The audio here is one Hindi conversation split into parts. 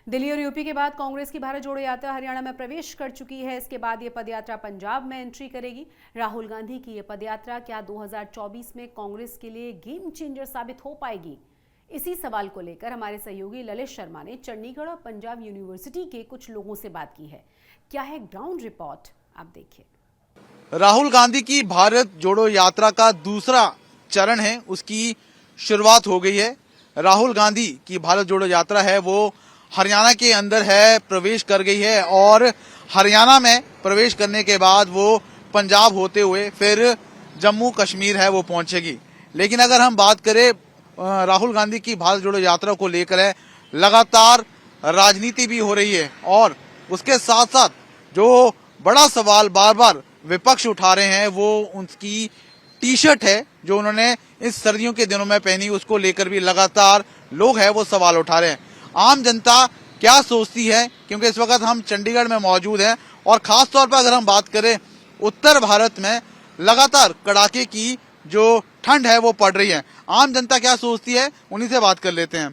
दिल्ली और यूपी के बाद कांग्रेस की भारत जोड़ो यात्रा हरियाणा में प्रवेश कर चुकी है। इसके बाद ये पदयात्रा पंजाब में एंट्री करेगी। राहुल गांधी की ये पदयात्रा क्या 2024 में कांग्रेस के लिए गेम चेंजर साबित हो पाएगी? इसी सवाल को लेकर हमारे सहयोगी ललित शर्मा ने चंडीगढ़ और पंजाब यूनिवर्सिटी के कुछ लोगों से बात की है। क्या है ग्राउंड रिपोर्ट, आप देखिए। राहुल गांधी की भारत जोड़ो यात्रा का दूसरा चरण है, उसकी शुरुआत हो गई है। राहुल गांधी की भारत जोड़ो यात्रा है वो हरियाणा के अंदर है, प्रवेश कर गई है और हरियाणा में प्रवेश करने के बाद वो पंजाब होते हुए फिर जम्मू कश्मीर है वो पहुंचेगी। लेकिन अगर हम बात करें राहुल गांधी की भारत जोड़ो यात्रा को लेकर है, लगातार राजनीति भी हो रही है और उसके साथ साथ जो बड़ा सवाल बार बार विपक्ष उठा रहे हैं वो उनकी टी शर्ट है जो उन्होंने इस सर्दियों के दिनों में पहनी, उसको लेकर भी लगातार लोग है वो सवाल उठा रहे हैं। आम जनता क्या सोचती है, क्योंकि इस वक्त हम चंडीगढ़ में मौजूद हैं और खास तौर पर अगर हम बात करें उत्तर भारत में लगातार कड़ाके की जो ठंड है वो पड़ रही है। आम जनता क्या सोचती है, उन्हीं से बात कर लेते हैं।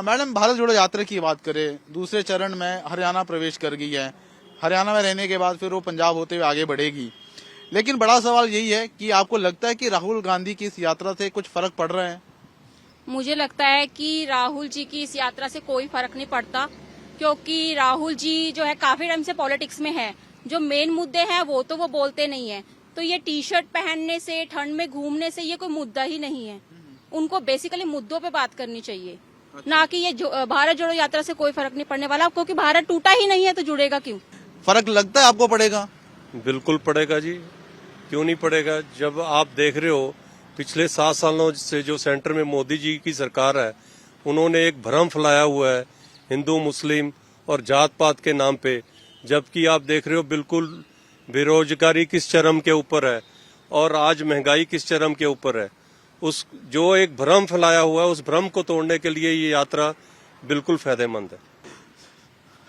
मैडम, भारत जोड़ो यात्रा की बात करें, दूसरे चरण में हरियाणा प्रवेश कर गई है। हरियाणा में रहने के बाद फिर वो पंजाब होते हुए आगे बढ़ेगी। लेकिन बड़ा सवाल यही है कि आपको लगता है कि राहुल गांधी की इस यात्रा से कुछ फर्क पड़ रहा है? मुझे लगता है कि राहुल जी की इस यात्रा से कोई फर्क नहीं पड़ता, क्योंकि राहुल जी जो है काफी टाइम से पॉलिटिक्स में है। जो मेन मुद्दे हैं वो तो वो बोलते नहीं है, तो ये टी शर्ट पहनने से, ठंड में घूमने से ये कोई मुद्दा ही नहीं है। उनको बेसिकली मुद्दों पे बात करनी चाहिए, ना कि ये भारत जोड़ो यात्रा से कोई फर्क नहीं पड़ने वाला, क्योंकि भारत टूटा ही नहीं है तो जुड़ेगा क्यों? फर्क लगता है आपको पड़ेगा? बिल्कुल पड़ेगा जी, क्यों नहीं पड़ेगा। जब आप देख रहे हो पिछले 7 सालों से जो सेंटर में मोदी जी की सरकार है, उन्होंने एक भ्रम फैलाया हुआ है हिंदू मुस्लिम और जात पात के नाम पे, जबकि आप देख रहे हो बिल्कुल बेरोजगारी किस चरम के ऊपर है और आज महंगाई किस चरम के ऊपर है। उस जो एक भ्रम फैलाया हुआ है, उस भ्रम को तोड़ने के लिए ये यात्रा बिल्कुल फायदेमंद है।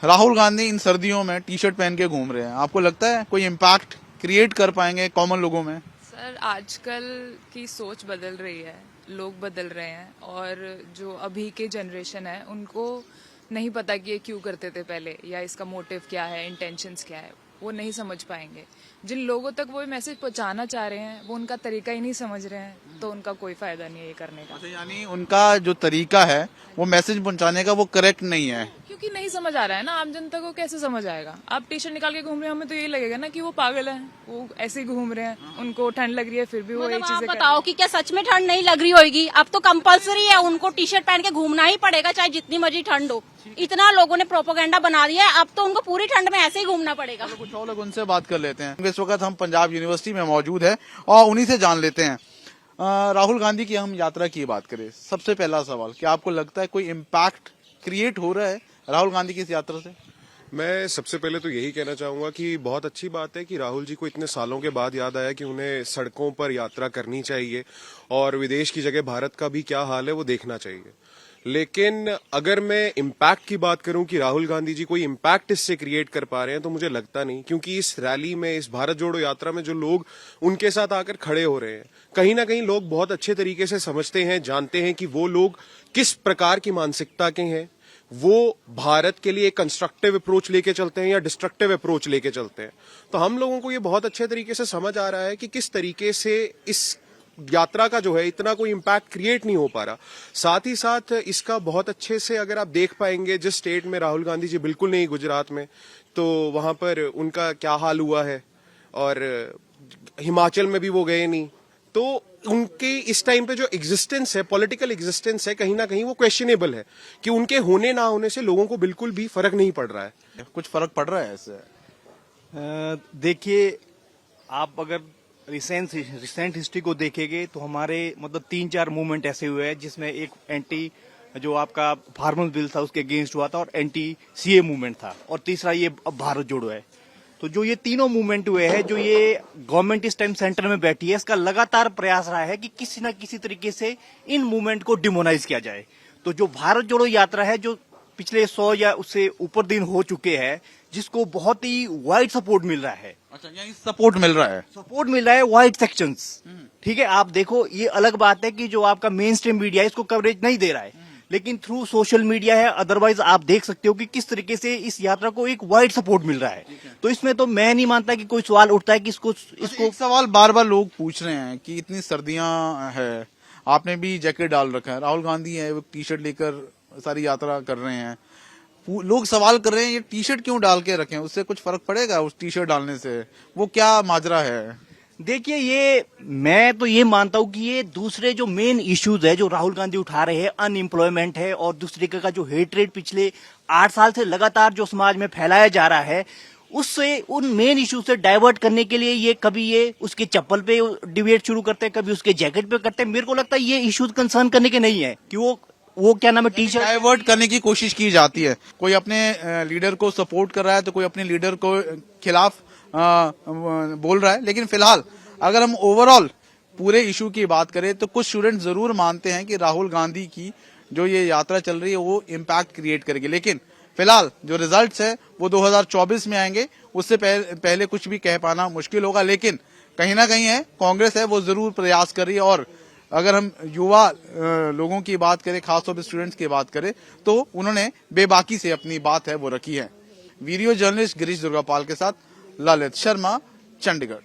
राहुल गांधी इन सर्दियों में टी शर्ट पहन के घूम रहे हैं, आपको लगता है कोई इम्पैक्ट क्रिएट कर पाएंगे कॉमन लोगों में? सर, आजकल की सोच बदल रही है, लोग बदल रहे हैं और जो अभी के जनरेशन है उनको नहीं पता कि ये क्यों करते थे पहले, या इसका मोटिव क्या है, इंटेंशंस क्या है, वो नहीं समझ पाएंगे। जिन लोगों तक वो मैसेज पहुंचाना चाह रहे हैं वो उनका तरीका ही नहीं समझ रहे हैं, तो उनका कोई फायदा नहीं है ये करने का। अच्छा, यानी उनका जो तरीका है वो मैसेज पहुंचाने का वो करेक्ट नहीं है, क्योंकि नहीं समझ आ रहा है ना। आम जनता को कैसे समझ आएगा? आप टी शर्ट निकाल के घूम रहे हैं, हमें तो यही लगेगा ना कि वो पागल है, वो ऐसे ही घूम रहे हैं, उनको ठंड लग रही है फिर भी वो यही चीजें बताओ कि क्या सच में ठंड नहीं लग रही होगी? अब तो कंपलसरी है, उनको टी शर्ट पहन के घूमना ही पड़ेगा, चाहे जितनी मर्जी ठंड हो। इतना लोगों ने प्रोपेगेंडा बना दिया है, अब तो उनको पूरी ठंड में ऐसे ही घूमना पड़ेगा। कुछ और लोग उनसे बात कर लेते हैं। इस वक्त हम पंजाब यूनिवर्सिटी में मौजूद है और उन्हीं से जान लेते हैं। राहुल गांधी की हम यात्रा की बात करें, सबसे पहला सवाल, क्या आपको लगता है कोई इम्पैक्ट क्रिएट हो रहा है राहुल गांधी की इस यात्रा से? मैं सबसे पहले तो यही कहना चाहूंगा कि बहुत अच्छी बात है कि राहुल जी को इतने सालों के बाद याद आया कि उन्हें सड़कों पर यात्रा करनी चाहिए और विदेश की जगह भारत का भी क्या हाल है वो देखना चाहिए। लेकिन अगर मैं इम्पैक्ट की बात करूं कि राहुल गांधी जी कोई इम्पैक्ट इससे क्रिएट कर पा रहे हैं, तो मुझे लगता नहीं, क्योंकि इस रैली में, इस भारत जोड़ो यात्रा में जो लोग उनके साथ आकर खड़े हो रहे हैं, कहीं ना कहीं लोग बहुत अच्छे तरीके से समझते हैं, जानते हैं कि वो लोग किस प्रकार की मानसिकता के हैं। वो भारत के लिए एक कंस्ट्रक्टिव अप्रोच लेके चलते हैं या डिस्ट्रक्टिव अप्रोच लेके चलते हैं। तो हम लोगों को ये बहुत अच्छे तरीके से समझ आ रहा है कि किस तरीके से इस यात्रा का जो है इतना कोई इम्पैक्ट क्रिएट नहीं हो पा रहा। साथ ही साथ इसका बहुत अच्छे से अगर आप देख पाएंगे, जिस स्टेट में राहुल गांधी जी बिल्कुल नहीं, गुजरात में, तो वहां पर उनका क्या हाल हुआ है, और हिमाचल में भी वो गए नहीं, तो उनके इस टाइम पे जो एग्जिस्टेंस है, पॉलिटिकल एग्जिस्टेंस है, कहीं ना कहीं वो क्वेश्चनेबल है कि उनके होने ना होने से लोगों को बिल्कुल भी फर्क नहीं पड़ रहा है। कुछ फर्क पड़ रहा है ऐसे? देखिए, आप अगर रिसेंट हिस्ट्री को देखेंगे तो हमारे मतलब 3-4 मूवमेंट ऐसे हुए हैं जिसमें एक एंटी जो आपका फार्मर बिल था उसके अगेंस्ट हुआ था और एंटी सीए मूवमेंट था, और तीसरा ये भारत जोड़ो है। तो जो ये तीनों मूवमेंट हुए हैं, जो ये गवर्नमेंट इस टाइम सेंटर में बैठी है, इसका लगातार प्रयास रहा है कि किसी न किसी तरीके से इन मूवमेंट को डिमोनाइज किया जाए। तो जो भारत जोड़ो यात्रा है, जो पिछले 100 या उससे ऊपर दिन हो चुके हैं, जिसको बहुत ही वाइड सपोर्ट मिल रहा है। अच्छा, यही सपोर्ट मिल रहा है? सपोर्ट मिल रहा है वाइड सेक्शंस। ठीक है, आप देखो, ये अलग बात है कि जो आपका मेन स्ट्रीम मीडिया है इसको कवरेज नहीं दे रहा है, लेकिन थ्रू सोशल मीडिया है, अदरवाइज आप देख सकते हो कि किस तरीके से इस यात्रा को एक वाइड सपोर्ट मिल रहा है। तो इसमें तो मैं नहीं मानता कि कोई सवाल उठता है कि इसको एक सवाल बार बार लोग पूछ रहे हैं कि इतनी सर्दियां है, आपने भी जैकेट डाल रखा है, राहुल गांधी है वो टी शर्ट लेकर सारी यात्रा कर रहे हैं, लोग सवाल कर रहे हैं ये टी शर्ट क्यों डाल के रखें, उससे कुछ फर्क पड़ेगा उस टी शर्ट डालने से, वो क्या माजरा है? देखिए, ये मैं तो ये मानता हूं कि ये दूसरे जो मेन इश्यूज है जो राहुल गांधी उठा रहे हैं, अनएम्प्लॉयमेंट है और दूसरे का जो हेटरेट पिछले 8 साल से लगातार जो समाज में फैलाया जा रहा है, उससे उन मेन इश्यू से डाइवर्ट करने के लिए ये कभी ये उसके चप्पल पे डिबेट शुरू करते हैं, कभी उसके जैकेट पे करते हैं। मेरे को लगता है ये इश्यूज कंसर्न करने के नहीं है कि वो क्या नाम है टी शर्ट डाइवर्ट करने की कोशिश की जाती है, कोई अपने लीडर को सपोर्ट कर रहा है तो कोई अपने लीडर को खिलाफ बोल रहा है। लेकिन फिलहाल अगर हम ओवरऑल पूरे इशू की बात करें तो कुछ स्टूडेंट जरूर मानते हैं कि राहुल गांधी की जो ये यात्रा चल रही है वो इम्पैक्ट क्रिएट करेगी। लेकिन फिलहाल जो रिजल्ट्स है वो 2024 में आएंगे, उससे पहले कुछ भी कह पाना मुश्किल होगा। लेकिन कहीं ना कहीं है कांग्रेस है वो जरूर प्रयास कर रही है। और अगर हम युवा लोगों की बात करें, खासतौर पर स्टूडेंट्स की बात करें, तो उन्होंने बेबाकी से अपनी बात है वो रखी है। वीडियो जर्नलिस्ट गिरीश दुर्गापाल के साथ ललित शर्मा, चंडीगढ़।